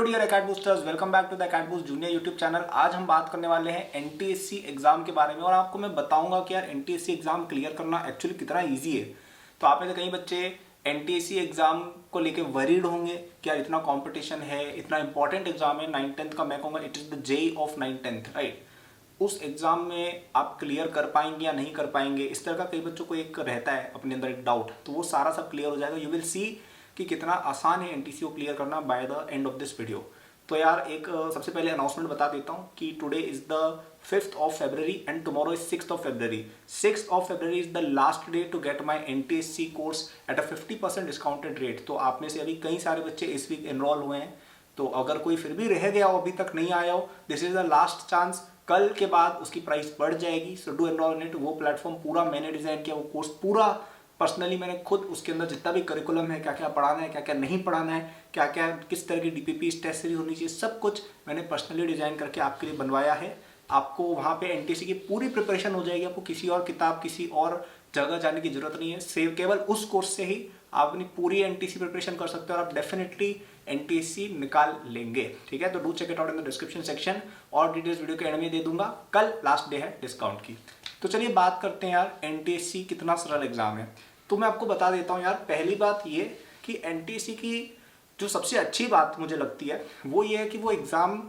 Hello dear Acad Boosters, welcome back to the Acad Boost junior YouTube channel. आज हम बात करने वाले हैं एनटीएससी एग्जाम के बारे में और आपको मैं बताऊंगा कि यार एनटीएससी एग्जाम क्लियर करना एक्चुअली कितना इजी है। तो आप में से कई बच्चे एनटीएससी एग्जाम को लेके वरीड होंगे कि यार इतना कंपटीशन है, इतना इंपॉर्टेंट एग्जाम है 9th-10th का। मैं कहूँगा it is the JEE of 9th-10th, right. उस एग्जाम में आप क्लियर कर पाएंगे या नहीं कर पाएंगे, इस तरह का कई बच्चों को एक रहता है अपने अंदर एक डाउट। तो वो सारा सब क्लियर हो जाएगा। यू विल सी कि कितना आसान है एनटीसी को क्लियर करना by the end of this video. तो यार एक सबसे पहले अनाउंसमेंट बता देता हूँ कि today is the 5th of February and tomorrow is 6th of February। 6th of February is the last day to get my NTSE course at a 50% discounted rate. तो आप में से अभी कई सारे बच्चे इस वीक एनरोल हुए हैं, तो अगर कोई फिर भी रह गया हो, अभी तक नहीं आया हो, this is the last chance. कल के बाद उसकी प्राइस बढ़ जाएगी। So do enrol in it. वो प्लेटफॉर्म पूरा मैंने डिजाइन किया, वो कोर्स पूरा पर्सनली मैंने खुद उसके अंदर जितना भी करिकुलम है, क्या क्या पढ़ाना है, क्या क्या नहीं पढ़ाना है, क्या क्या किस तरह की डीपीपी टेस्ट सीरीज होनी चाहिए, सब कुछ मैंने पर्सनली डिजाइन करके आपके लिए बनवाया है। आपको वहाँ पे एनटीसी की पूरी प्रिपरेशन हो जाएगी। आपको किसी और किताब, किसी और जगह जाने की जरूरत नहीं है। सिर्फ केवल उस कोर्स से ही आप अपनी पूरी एनटीसी प्रिपरेशन कर सकते हो और आप डेफिनेटली एनटीएससी निकाल लेंगे। ठीक है, तो do check it out in the description section और डिटेल्स वीडियो के एंड में दे दूंगा। कल लास्ट डे है डिस्काउंट की। तो चलिए बात करते हैं यार एनटीएससी कितना सरल एग्जाम है। तो मैं आपको बता देता हूँ यार, पहली बात ये कि एनटीएससी की जो सबसे अच्छी बात मुझे लगती है वो ये है कि वो एग्जाम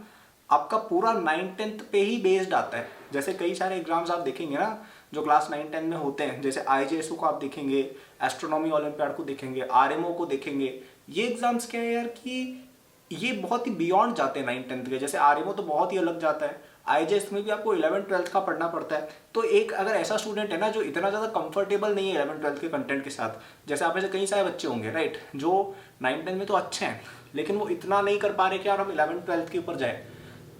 आपका पूरा 9th-10th पे ही बेस्ड आता है। जैसे कई सारे एग्जाम्स आप देखेंगे ना जो क्लास 9-10 में होते हैं, जैसे आईजेएसओ को आप देखेंगे, एस्ट्रोनॉमी ओलंपियाड को देखेंगे, आरएमओ को देखेंगे। ये एग्जाम्स क्या है यार कि ये बहुत ही बियॉन्ड जाते हैं 9th-10th के। जैसे आरएमओ तो बहुत ही अलग जाता है, आईजेएस में भी आपको 11th-12th का पढ़ना पड़ता है। तो एक अगर ऐसा स्टूडेंट है ना जो इतना ज़्यादा कंफर्टेबल नहीं है 11th-12th के कंटेंट के साथ, जैसे आप में से कई सारे बच्चे होंगे राइट, जो 9th-10th में तो अच्छे हैं लेकिन वो इतना नहीं कर पा रहे कि यार हम 11th-12th के ऊपर जाए,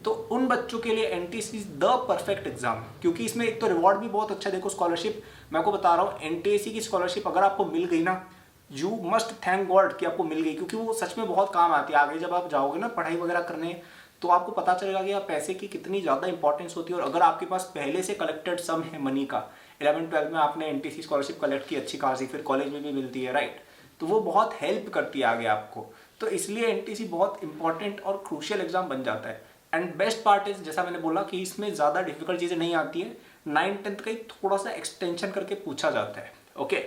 तो उन बच्चों के लिए NTSC is the perfect exam. क्योंकि इसमें एक तो रिवॉर्ड भी बहुत अच्छा है। देखो स्कॉलरशिप, मैं आपको बता रहा हूँ, एनटीएससी की स्कॉलरशिप अगर आपको मिल गई ना, यू मस्ट थैंक गॉड कि आपको मिल गई, क्योंकि वो सच में बहुत काम आती है। आगे जब आप जाओगे ना पढ़ाई वगैरह करने, तो आपको पता चलेगा कि आप पैसे की कितनी ज़्यादा इंपॉर्टेंस होती है। और अगर आपके पास पहले से कलेक्टेड सम है मनी का, 11th-12th में आपने एनटीएससी स्कॉलरशिप कलेक्ट की अच्छी खासी, फिर कॉलेज में भी मिलती है राइट, तो वो बहुत हेल्प करती है आगे आपको। तो इसलिए एनटीएससी बहुत इंपॉर्टेंट और क्रूशियल एग्जाम बन जाता है। एंड बेस्ट पार्ट इज, जैसा मैंने बोला कि इसमें ज़्यादा डिफिकल्ट चीज़ें नहीं आती है। 9th-10th का ही थोड़ा सा एक्सटेंशन करके पूछा जाता है। ओके,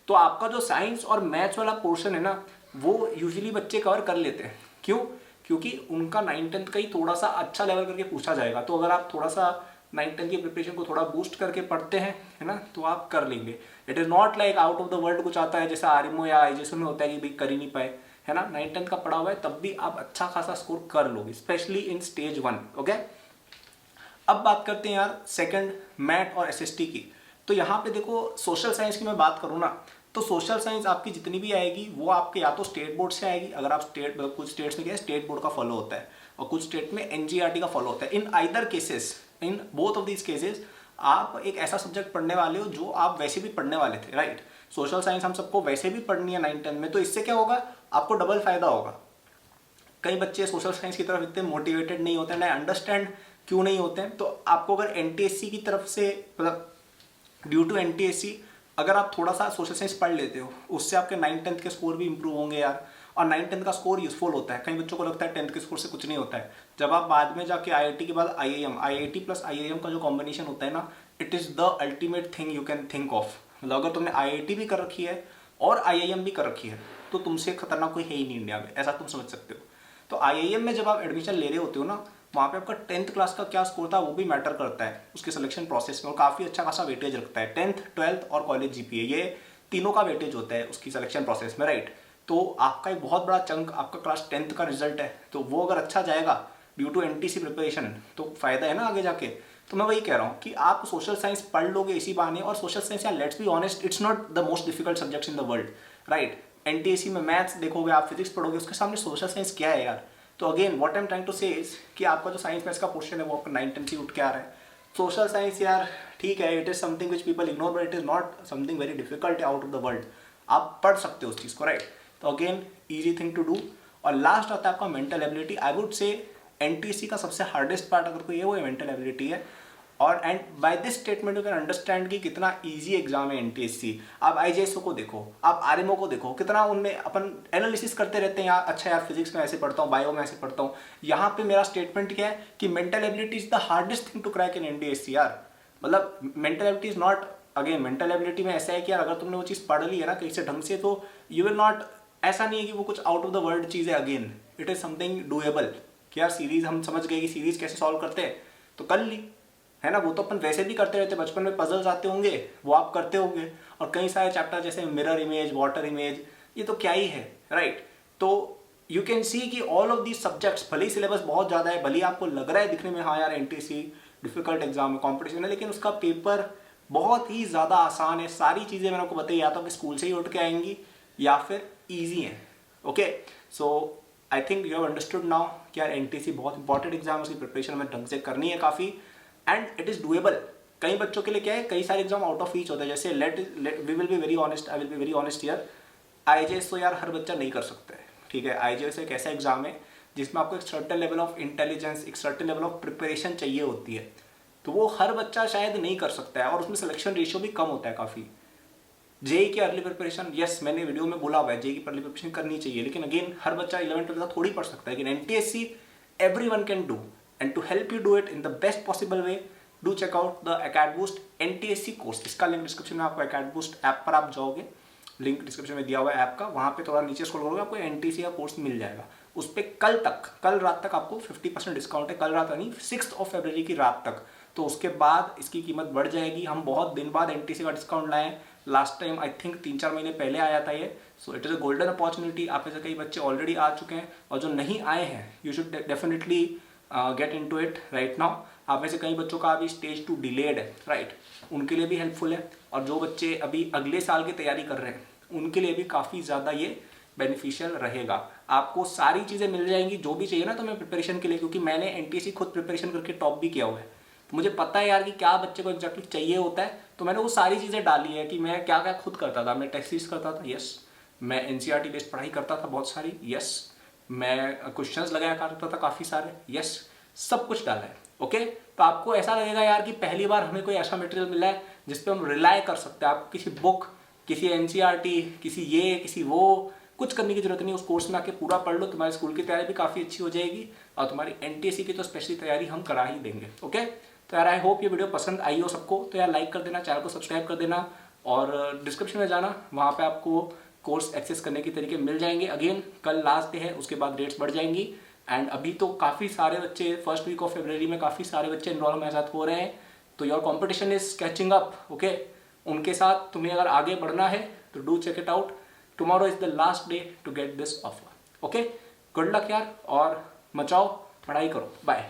तो आपका जो साइंस और मैथ्स वाला पोर्शन है ना, वो यूजुअली बच्चे कवर कर लेते हैं। क्यों? क्योंकि उनका 9th-10th का ही थोड़ा सा अच्छा लेवल करके पूछा जाएगा। तो अगर आप थोड़ा सा 9th-10th की प्रिपरेशन को थोड़ा बूस्ट करके पढ़ते हैं, है ना, तो आप कर लेंगे। It is not like out of the world कुछ आता है जैसा आरएमओ या आईजेएसओ में होता है कि भाई कर ही नहीं पाए, है ना। 9th-10th का पढ़ा हुआ है तब भी आप अच्छा खासा स्कोर कर लोगे, स्पेशली इन स्टेज 1। ओके, अब बात करते हैं यार सेकंड, मैथ और एसएसटी की। तो यहाँ पे देखो सोशल साइंस की मैं बात करूँ ना, तो सोशल साइंस आपकी जितनी भी आएगी वो आपके या तो स्टेट बोर्ड से आएगी। अगर आप स्टेट, कुछ स्टेट्स में क्या है स्टेट बोर्ड का फॉलो होता है और कुछ स्टेट में एनजीईआरटी का फॉलो होता है। In either cases, in both of these cases, आप एक ऐसा सब्जेक्ट पढ़ने वाले हो जो आप वैसे भी पढ़ने वाले थे राइट। सोशल साइंस हम सबको वैसे भी पढ़नी है 9th-10th में, तो इससे क्या होगा, आपको डबल फायदा होगा। कई बच्चे सोशल साइंस की तरफ इतने मोटिवेटेड नहीं होते हैं, ना अंडरस्टैंड क्यों नहीं होते हैं। तो आपको अगर एनटीएससी की तरफ से, मतलब ड्यू टू एनटीएससी, अगर आप थोड़ा सा सोशल साइंस पढ़ लेते हो, उससे आपके 9th-10th के स्कोर भी इंप्रूव होंगे यार। और 9th-10th का स्कोर यूजफुल होता है। कई बच्चों को लगता है 10th के स्कोर से कुछ नहीं होता है। जब आप बाद में जाके आईआईटी के बाद आईआईएम, आईआईटी प्लस आईआईएम का जो कॉम्बिनेशन होता है ना, it is the ultimate thing you can think of. मतलब अगर तुमने आईआईटी भी कर रखी है और आईआईएम भी कर रखी है, तो तुमसे खतरनाक कोई है ही नहीं इंडिया में, ऐसा तुम समझ सकते हो। तो आईआईएम में जब आप एडमिशन ले रहे होते हो ना, वहाँ पे आपका 10th क्लास का क्या स्कोर था वो भी मैटर करता है उसके सिलेक्शन प्रोसेस में, और काफ़ी अच्छा खासा वेटेज रखता है। 10th, 12th और कॉलेज जीपीए, ये तीनों का वेटेज होता है उसकी सिलेक्शन प्रोसेस में राइट। तो आपका एक बहुत बड़ा चंक आपका क्लास 10th का रिजल्ट है, तो वो अगर अच्छा जाएगा ड्यू टू एनटीसी प्रिपरेशन, तो फायदा है ना आगे जाके। तो मैं वही कह रहा हूँ कि आप सोशल साइंस पढ़ लोगे इसी बहाने। और सोशल साइंस, यार let's be honest, it's not the most difficult subjects in the world right. NTSC में मैथ्स देखोगे, आप फिजिक्स पढ़ोगे, उसके सामने सोशल साइंस क्या है यार। तो again what I am trying to say is कि आपका जो साइंस मैथ्स का पोर्शन है वो आपका 9th-10th से उठ के आ रहा है। सोशल साइंस यार ठीक है, it is something which people ignore, but it is not something very difficult out of the world. आप पढ़ सकते हो उस चीज़ को राइट। तो again easy thing to do. और लास्ट आता है आपका mental ability. I would say NTSE का सबसे हार्डेस्ट पार्ट अगर कोई है वो मेंटल एबिलिटी है। और and by this statement you can understand कि कितना इजी एग्जाम है एनटीएससी। आप आईजेएसओ को देखो, आप आरएमओ को देखो, कितना उनमें अपन एनालिसिस करते रहते हैं यार, अच्छा यार फिजिक्स में ऐसे पढ़ता हूँ, बायो में ऐसे पढ़ता हूँ। यहाँ पे मेरा स्टेटमेंट क्या है कि mental ability is the hardest thing to crack in NTSE यार। मतलब mental ability is not, again mental ability में ऐसा है कि यार अगर तुमने वो चीज़ पढ़ ली है ना कहीं से ढंग से, तो यू विल नॉट, ऐसा नहीं है कि वो कुछ आउट ऑफ द वर्ल्ड चीज़ है। Again it is something doable कि यार सीरीज हम समझ गए कि सीरीज कैसे सॉल्व करते हैं तो कर ली, है ना। वो तो अपन वैसे भी करते रहते, बचपन में पजल्स आते होंगे वो आप करते होंगे, और कई सारे चैप्टर जैसे मिरर इमेज, वाटर इमेज, ये तो क्या ही है, राइट। तो यू कैन सी कि ऑल ऑफ दीज सब्जेक्ट्स, भले ही सिलेबस बहुत ज़्यादा है, भले ही आपको लग रहा है दिखने में हाँ यार एनटीएससी डिफिकल्ट एग्जाम है, कॉम्पिटिशन है, लेकिन उसका पेपर बहुत ही ज़्यादा आसान है। सारी चीज़ें मैंने आपको बताई, या तो कि स्कूल से ही उठ के आएंगी या फिर ईजी हैं। Okay, so I think you have understood now कि यार एनटीएससी बहुत इंपॉर्टेंट एग्जाम है, उसकी प्रिपरेशन में ढंग से करनी है काफ़ी, एंड इट इज़ डूएबल। कई बच्चों के लिए क्या है, कई सारे एग्जाम आउट ऑफ रीच होते हैं, जैसे we will be very honest, I will be very honest here, IJS तो यार हर बच्चा नहीं कर सकता है, ठीक है। आईजेएस एक ऐसा एग्जाम है जिसमें आपको एक सर्टेन लेवल ऑफ इंटेलिजेंस, एक सर्टेन लेवल ऑफ प्रिपरेशन चाहिए होती है, तो वो हर बच्चा शायद नहीं कर सकता है, और उसमें सिलेक्शन रेशियो भी कम होता है काफ़ी। जेई की अर्ली प्रिपरेशन, यस मैंने वीडियो में बोला हुआ है, जेई की अर्ली प्रिपरेशन करनी चाहिए, लेकिन अगेन हर बच्चा 11th-12th थोड़ी पढ़ सकता है, लेकिन NTSC everyone can do, and to help you do it in the best possible way, do check out the AcadBoost NTSC course. इसका लिंक डिस्क्रिप्शन में, आपको अकेडबूस्ट ऐप पर आप जाओगे, लिंक डिस्क्रिप्शन में दिया हुआ है ऐप का, वहाँ पे थोड़ा नीचे स्क्रॉल करोगे आपको एनटीएससी का कोर्स मिल जाएगा। उस पर कल रात तक आपको 50% डिस्काउंट है, कल रात यानी 6 फरवरी की रात तक, तो उसके बाद इसकी कीमत बढ़ जाएगी। हम बहुत दिन बाद एनटीएससी का डिस्काउंट लाए, लास्ट टाइम आई थिंक 3-4 महीने पहले आया था ये, so it is a golden opportunity. आप में से कई बच्चे ऑलरेडी आ चुके हैं, और जो नहीं आए हैं you should definitely get into it right now. आप में से कई बच्चों का अभी स्टेज 2 डिलेड है, राइट, उनके लिए भी हेल्पफुल है, और जो बच्चे अभी अगले साल की तैयारी कर रहे हैं उनके लिए भी काफ़ी ज़्यादा ये बेनिफिशियल रहेगा। आपको सारी चीज़ें मिल जाएंगी जो भी चाहिए ना तुम्हें प्रिपरेशन के लिए, क्योंकि मैंने एनटीएससी खुद प्रिपरेशन करके टॉप भी किया हुआ है, तो मुझे पता है यार कि क्या बच्चे को एग्जैक्टली चाहिए होता है। तो मैंने वो सारी चीज़ें डाली है कि मैं क्या क्या खुद करता था। मैं टेस्ट सीरीज करता था, यस, मैं एनसीईआरटी बेस्ड पढ़ाई करता था बहुत सारी, यस, मैं क्वेश्चंस लगाया करता था काफ़ी सारे, यस, सब कुछ डाला है। ओके, तो आपको ऐसा लगेगा यार कि पहली बार हमें कोई ऐसा मटेरियल मिला है जिस पे हम रिलाय कर सकते हैं। आप किसी बुक, किसी एनसीईआरटी, किसी ये किसी वो कुछ करने की जरूरत नहीं, उस कोर्स में आके पूरा पढ़ लो, तुम्हारी स्कूल की तैयारी भी काफ़ी अच्छी हो जाएगी, और तुम्हारी एनटीएससी की तो स्पेशली तैयारी हम करा ही देंगे। ओके, तो यार आई होप ये वीडियो पसंद आई हो सबको, तो यार लाइक कर देना, चैनल को सब्सक्राइब कर देना, और डिस्क्रिप्शन में जाना, वहाँ पे आपको कोर्स एक्सेस करने के तरीके मिल जाएंगे। अगेन कल लास्ट डे है, उसके बाद रेट्स बढ़ जाएंगी, एंड अभी तो काफ़ी सारे बच्चे फर्स्ट वीक ऑफ फरवरी में काफ़ी सारे बच्चे इनरोल हमारे साथ हो रहे हैं, तो your competition is catching up. Okay, उनके साथ तुम्हें अगर आगे बढ़ना है तो do check it out. Tomorrow is the last day to get this offer. Okay, good luck यार, और मचाओ, पढ़ाई करो, बाय।